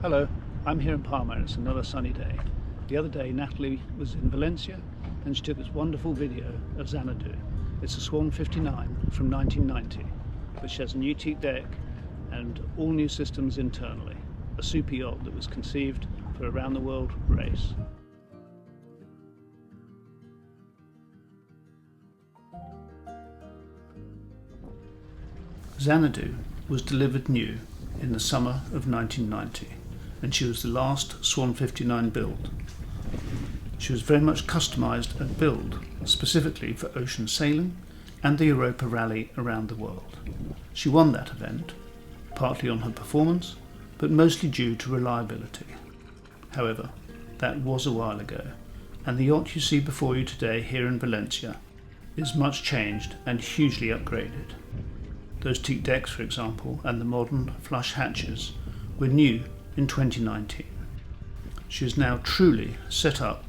Hello, I'm here in Parma and it's another sunny day. The other day Natalie was in Valencia and she took this wonderful video of XANADU. It's a Swan 59 from 1990, which has a new teak deck and all new systems internally. A super yacht that was conceived for a round the world race. XANADU was delivered new in the summer of 1990 and she was the last Swan 59 build. She was very much customised and built specifically for ocean sailing and the Europa Rally around the world. She won that event, partly on her performance, but mostly due to reliability. However, that was a while ago, and the yacht you see before you today here in Valencia is much changed and hugely upgraded. Those teak decks, for example, and the modern flush hatches were new in 2019. She is now truly set up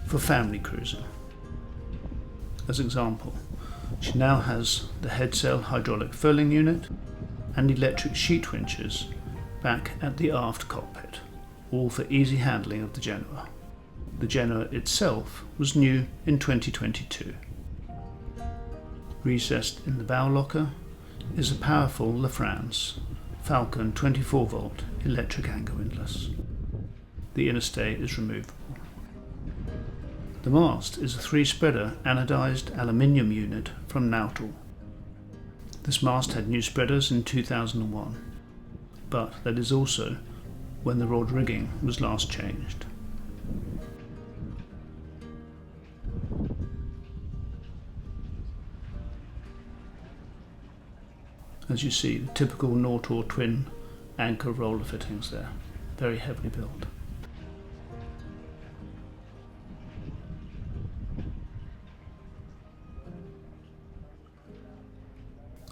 for family cruising. As an example, she now has the headsail hydraulic furling unit and electric sheet winches back at the aft cockpit, all for easy handling of the Genoa. The Genoa itself was new in 2022. Recessed in the bow locker is a powerful La France Falcon 24 volt electric anchor windlass. The inner stay is removable. The mast is a 3-spreader anodized aluminium unit from Nautor. This mast had new spreaders in 2001, but that is also when the rod rigging was last changed. As you see, the typical Nautor twin anchor roller fittings there, very heavily built.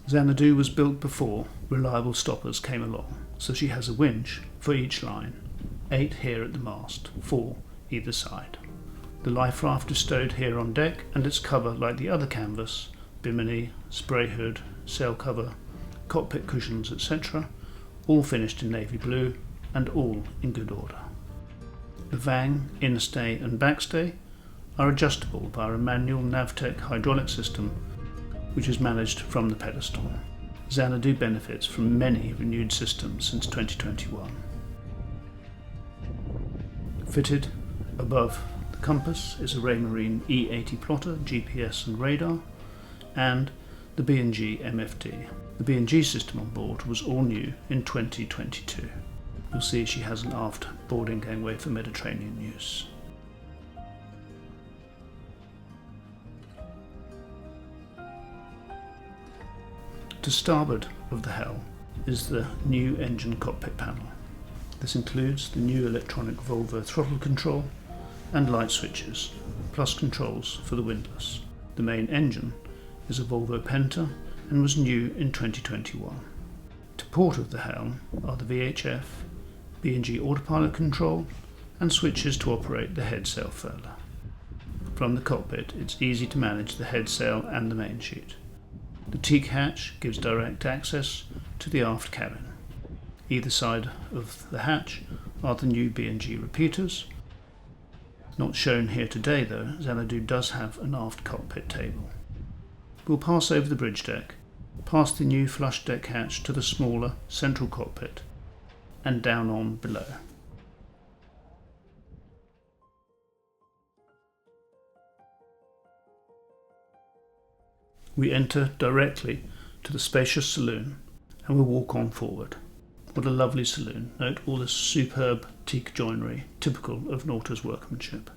XANADU was built before reliable stoppers came along, so she has a winch for each line, 8 here at the mast, 4 either side. The life raft is stowed here on deck and its cover, like the other canvas, bimini, spray hood, sail cover, cockpit cushions, etc., all finished in navy blue and all in good order. The Vang, inner stay and backstay are adjustable via a manual Navtec hydraulic system which is managed from the pedestal. XANADU benefits from many renewed systems since 2021. Fitted above the compass is a Raymarine E80 plotter, GPS and radar, and the B&G MFD. The B&G system on board was all new in 2022. You'll see she has an aft boarding gangway for Mediterranean use. To starboard of the helm is the new engine cockpit panel. This includes the new electronic Volvo throttle control and light switches, plus controls for the windlass. The main engine is a Volvo Penta and was new in 2021. To port of the helm are the VHF, B&G autopilot control and switches to operate the headsail furler. From the cockpit it's easy to manage the headsail and the main sheet. The teak hatch gives direct access to the aft cabin. Either side of the hatch are the new B&G repeaters. Not shown here today though, XANADU does have an aft cockpit table. We'll pass over the bridge deck, past the new flush deck hatch to the smaller central cockpit, and down on below. We enter directly to the spacious saloon and we'll walk on forward. What a lovely saloon. Note all this superb teak joinery, typical of Nautor's workmanship.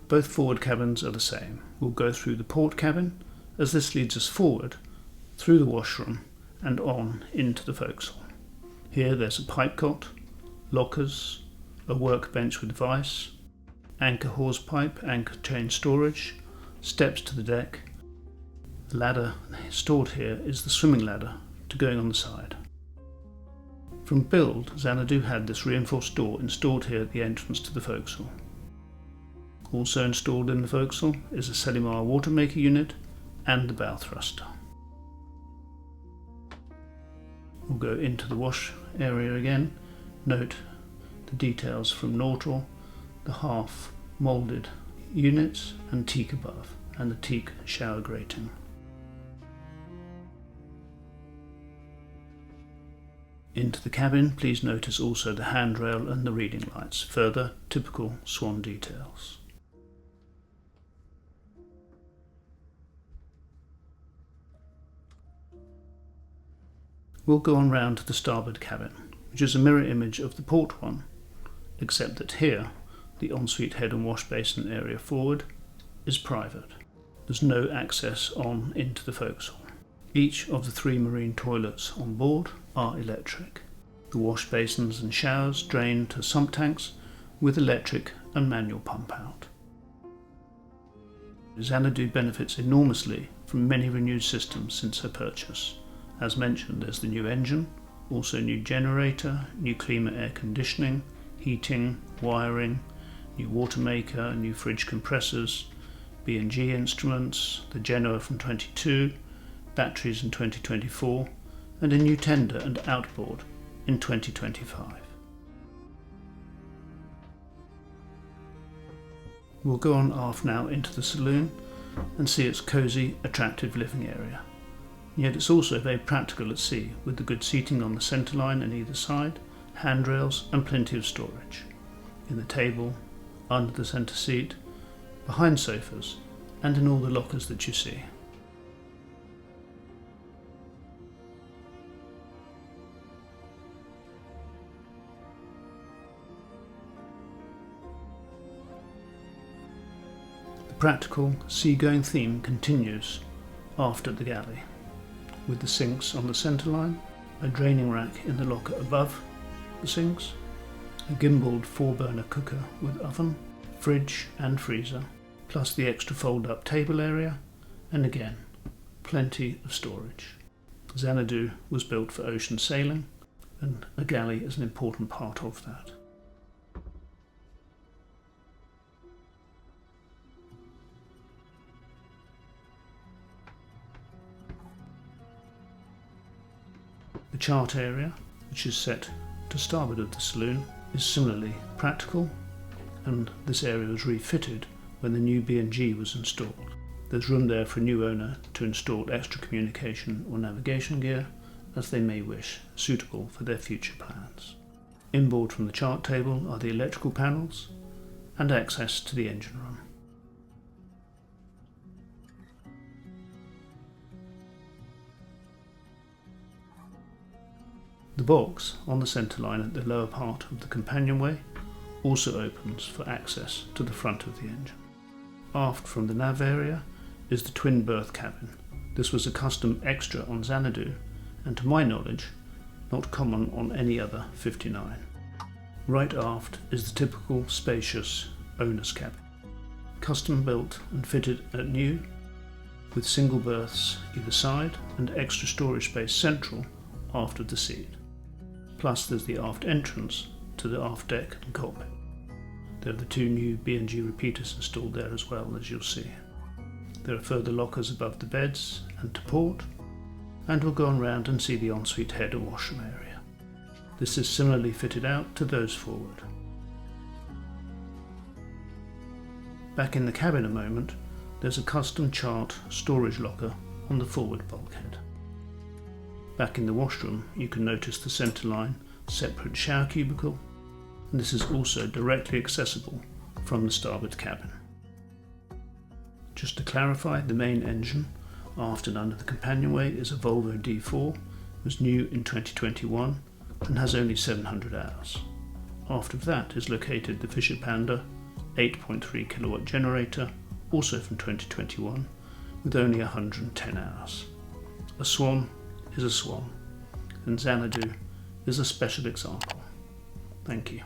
Both forward cabins are the same. We'll go through the port cabin as this leads us forward through the washroom and on into the forecastle. Here there's a pipe cot, lockers, a workbench with vice, anchor hawse pipe, anchor chain storage, steps to the deck. The ladder stored here is the swimming ladder to going on the side. From build, XANADU had this reinforced door installed here at the entrance to the forecastle. Also installed in the forecastle is a Selimar watermaker unit and the bow thruster. We'll go into the wash area again Note the details from Nautor, the half moulded units and teak above, and the teak shower grating. Into the cabin, please notice also the handrail and the reading lights, further typical Swan details. We'll go on round to the starboard cabin, which is a mirror image of the port one, except that here the ensuite head and wash basin area forward is private. There's no access on into the forecastle. Each of the 3 marine toilets on board are electric. The wash basins and showers drain to sump tanks with electric and manual pump out. XANADU benefits enormously from many renewed systems since her purchase. As mentioned, there's the new engine, also new generator, new climate air conditioning, heating, wiring, new watermaker, new fridge compressors, B&G instruments, the Genoa from 22, batteries in 2024, and a new tender and outboard in 2025. We'll go on aft now into the saloon and see its cosy, attractive living area. Yet it's also very practical at sea, with the good seating on the centreline and either side, handrails and plenty of storage. In the table, under the centre seat, behind sofas, and in all the lockers that you see. The practical seagoing theme continues aft at the galley, with the sinks on the centreline, a draining rack in the locker above the sinks, a gimbaled 4-burner cooker with oven, fridge and freezer, plus the extra fold-up table area, and again, plenty of storage. XANADU was built for ocean sailing, and a galley is an important part of that. The chart area, which is set to starboard of the saloon, is similarly practical, and this area was refitted when the new B&G was installed. There's room there for a new owner to install extra communication or navigation gear as they may wish, suitable for their future plans. Inboard from the chart table are the electrical panels and access to the engine room. The box on the centreline at the lower part of the companionway also opens for access to the front of the engine. Aft from the nav area is the twin berth cabin. This was a custom extra on XANADU, and to my knowledge, not common on any other 59. Right aft is the typical spacious owner's cabin. Custom built and fitted at new, with single berths either side and extra storage space central aft of the seat. Plus there's the aft entrance to the aft deck and cockpit. There are the 2 new B&G repeaters installed there as well, as you'll see. There are further lockers above the beds and to port, and we'll go on round and see the ensuite head and washroom area. This is similarly fitted out to those forward. Back in the cabin a moment, there's a custom chart storage locker on the forward bulkhead. Back in the washroom, you can notice the centreline separate shower cubicle, and this is also directly accessible from the starboard cabin. Just to clarify, the main engine aft and under the companionway is a Volvo D4, was new in 2021 and has only 700 hours. Aft of that is located the Fisher Panda 8.3 kilowatt generator, also from 2021, with only 110 hours. A Swan is a Swan, and XANADU is a special example. Thank you.